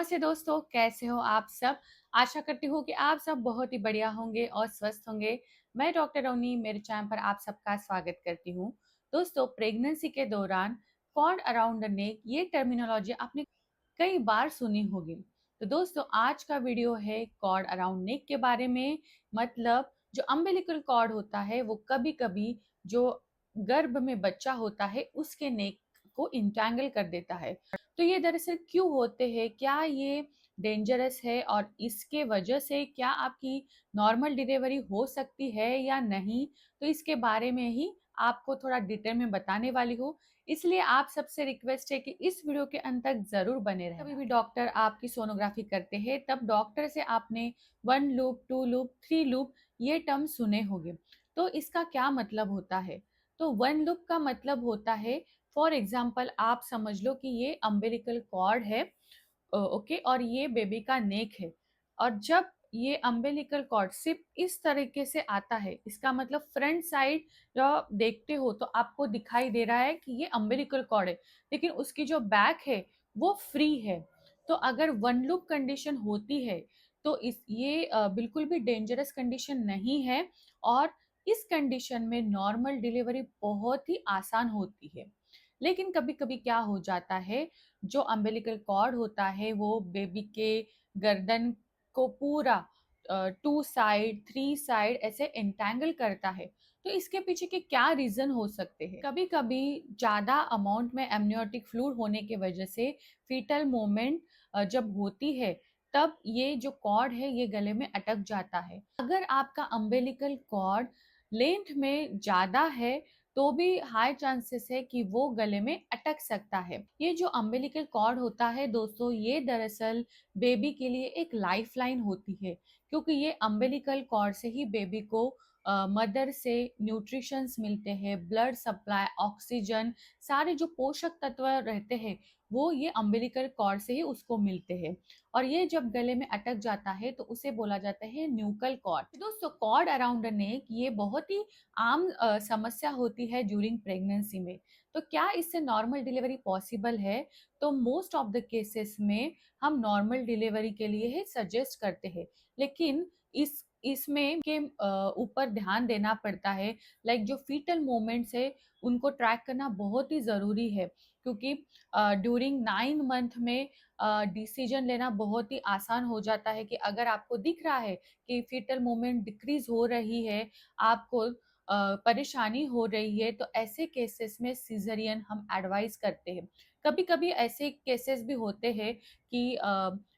नमस्ते दोस्तों, कैसे हो आप सब। आशा करती हूँ कि आप सब बहुत ही बढ़िया होंगे और स्वस्थ होंगे। मैं डॉक्टर रवनी मेरे चैनल पर आप सबका स्वागत करती हूँ। दोस्तों, प्रेगनेंसी के दौरान कॉर्ड अराउंड द नेक ये टर्मिनोलॉजी आपने कई बार सुनी होगी। तो दोस्तों, आज का वीडियो है कॉर्ड अराउंड नेक के बारे में। मतलब जो अम्बिलिकल कॉर्ड होता है वो कभी कभी जो गर्भ में बच्चा होता है उसके नेक को इंटैंगल कर देता है। तो ये दरअसल क्यों होते हैं, क्या ये डेंजरस है और इसके वजह से क्या आपकी नॉर्मल डिलीवरी हो सकती है या नहीं, तो इसके बारे में ही आपको थोड़ा डिटेल में बताने वाली हूँ। इसलिए आप सबसे रिक्वेस्ट है कि इस वीडियो के अंत तक जरूर बने रहें। कभी भी डॉक्टर आपकी सोनोग्राफी करते हैं तब डॉक्टर से आपने 1 लूप, 2 लूप, 3 लूप ये टर्म सुने होंगे। तो इसका क्या मतलब होता है? तो 1 लूप का मतलब होता है, फॉर एग्जाम्पल आप समझ लो कि ये अम्बिलिकल कॉर्ड है, ओके, और ये बेबी का नेक है। और जब ये अम्बिलिकल कॉर्ड सिर्फ इस तरीके से आता है, इसका मतलब फ्रंट साइड जो देखते हो तो आपको दिखाई दे रहा है कि ये अम्बिलिकल कॉर्ड है, लेकिन उसकी जो बैक है वो फ्री है। तो अगर 1 लूप कंडीशन होती है तो इस ये बिल्कुल भी डेंजरस कंडीशन नहीं है। और इस कंडीशन में नॉर्मल डिलीवरी बहुत ही आसान होती है। लेकिन कभी कभी क्या हो जाता है, जो अम्बिलिकल कॉर्ड होता है वो बेबी के गर्दन को पूरा 2 साइड 3 साइड ऐसे एंटेंगल करता है। तो इसके पीछे के क्या रीजन हो सकते हैं? कभी कभी ज्यादा अमाउंट में एमनियोटिक फ्लूइड होने की वजह से फीटल मोमेंट जब होती है तब ये जो कॉर्ड है ये गले में अटक जाता है। अगर आपका अम्बिलिकल कॉर्ड लेंथ में ज्यादा है तो भी हाई चांसेस है कि वो गले में अटक सकता है। ये जो अम्बिलिकल कॉर्ड होता है दोस्तों, ये दरअसल बेबी के लिए एक लाइफ लाइन होती है, क्योंकि ये अम्बिलिकल कॉर्ड से ही बेबी को मदर से न्यूट्रिशंस मिलते हैं, ब्लड सप्लाई, ऑक्सीजन, सारे जो पोषक तत्व रहते हैं वो ये अम्बिलिकल कॉर्ड से ही उसको मिलते हैं। और ये जब गले में अटक जाता है तो उसे बोला जाता है न्यूकल कॉर्ड। दोस्तों, कॉर्ड अराउंड द नेक ये बहुत ही आम समस्या होती है ड्यूरिंग प्रेगनेंसी में। तो क्या इससे नॉर्मल डिलीवरी पॉसिबल है? तो मोस्ट ऑफ द केसेस में हम नॉर्मल डिलीवरी के लिए ही सजेस्ट करते हैं, लेकिन इसमें के ऊपर ध्यान देना पड़ता है। लाइक जो फीटल मोमेंट्स है उनको ट्रैक करना बहुत ही ज़रूरी है, क्योंकि ड्यूरिंग 9 मंथ में डिसीजन लेना बहुत ही आसान हो जाता है कि अगर आपको दिख रहा है कि फीटल मोमेंट डिक्रीज हो रही है, आपको परेशानी हो रही है, तो ऐसे केसेस में सिजरियन हम एडवाइस करते हैं। कभी कभी ऐसे केसेस भी होते हैं कि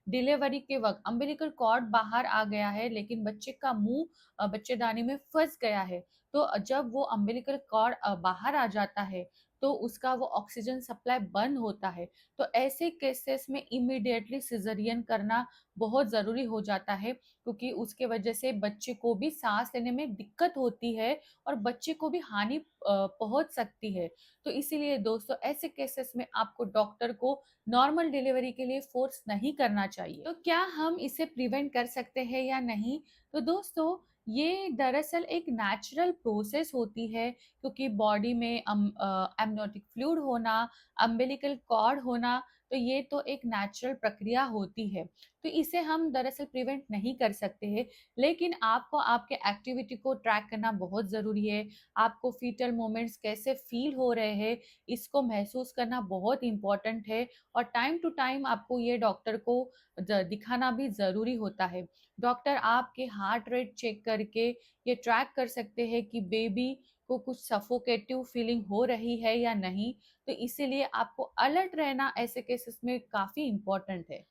डिलीवरी के वक्त अम्बिलिकल कॉर्ड बाहर आ गया है लेकिन बच्चे का मुंह बच्चेदानी में फंस गया है। तो जब वो अम्बिलिकल कॉर्ड बाहर आ जाता है तो उसका वो ऑक्सीजन सप्लाई बंद होता है। तो ऐसे केसेस में इमीडिएटली सिजरियन करना बहुत ज़रूरी हो जाता है, क्योंकि उसके वजह से बच्चे को भी सांस लेने में दिक्कत होती है और बच्चे को भी हानि पहुंच सकती है। तो इसीलिए दोस्तों, ऐसे केसेस में आपको डॉक्टर को नॉर्मल डिलीवरी के लिए फोर्स नहीं करना चाहिए। तो क्या हम इसे प्रिवेंट कर सकते हैं या नहीं? तो दोस्तों, ये दरअसल एक नेचुरल प्रोसेस होती है, क्योंकि बॉडी में एमनियोटिक फ्लूइड होना, अम्बिलिकल कॉर्ड होना, तो ये तो एक नेचुरल प्रक्रिया होती है। तो इसे हम दरअसल प्रिवेंट नहीं कर सकते हैं, लेकिन आपको आपके एक्टिविटी को ट्रैक करना बहुत ज़रूरी है। आपको फीटल मोमेंट्स कैसे फील हो रहे हैं इसको महसूस करना बहुत इम्पॉर्टेंट है। और टाइम टू टाइम आपको ये डॉक्टर को दिखाना भी ज़रूरी होता है। डॉक्टर आपके हार्ट रेट चेक करके ये ट्रैक कर सकते हैं कि बेबी को कुछ सफोकेटिव फीलिंग हो रही है या नहीं। तो इसीलिए आपको अलर्ट रहना ऐसे केसेस में काफ़ी इम्पोर्टेंट है।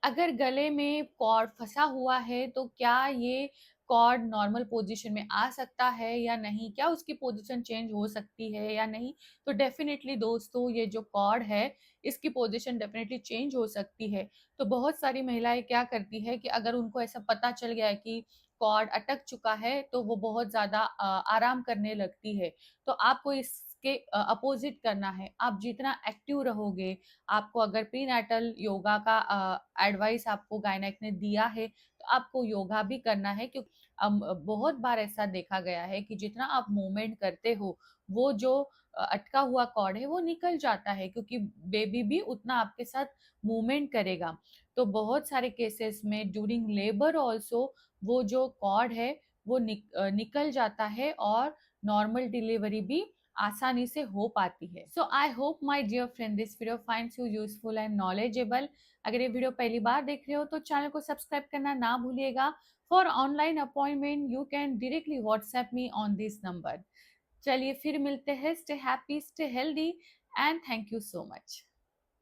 अगर गले में कॉर्ड फंसा हुआ है तो क्या ये कॉर्ड नॉर्मल पोजीशन में आ सकता है या नहीं, क्या उसकी पोजीशन चेंज हो सकती है या नहीं? तो डेफिनेटली दोस्तों, ये जो कॉर्ड है इसकी पोजीशन डेफिनेटली चेंज हो सकती है। तो बहुत सारी महिलाएं क्या करती है कि अगर उनको ऐसा पता चल गया है कि कॉर्ड अटक चुका है तो वो बहुत ज़्यादा आराम करने लगती है। तो आपको इस इसके अपोजिट करना है। आप जितना एक्टिव रहोगे, आपको अगर प्रीनेटल योगा का एडवाइस आपको गायनेक ने दिया है, तो आपको योगा भी करना है, क्योंकि बहुत बार ऐसा देखा गया है कि जितना आप मूवमेंट करते हो, वो जो अटका हुआ कॉर्ड है वो निकल जाता है, क्योंकि बेबी भी उतना आपके साथ मूवमेंट करेगा। तो बहुत सारे केसेस में ड्यूरिंग लेबर ऑल्सो वो जो कॉर्ड है वो निकल जाता है, और नॉर्मल डिलीवरी भी आसानी से हो पाती है। So I hope my dear friend this video finds you useful and knowledgeable. अगर ये वीडियो पहली बार देख रहे हो तो चैनल को सब्सक्राइब करना ना भूलिएगा। For online appointment you can directly WhatsApp me on this number. चलिए फिर मिलते हैं। Stay happy, stay healthy, and thank you so much.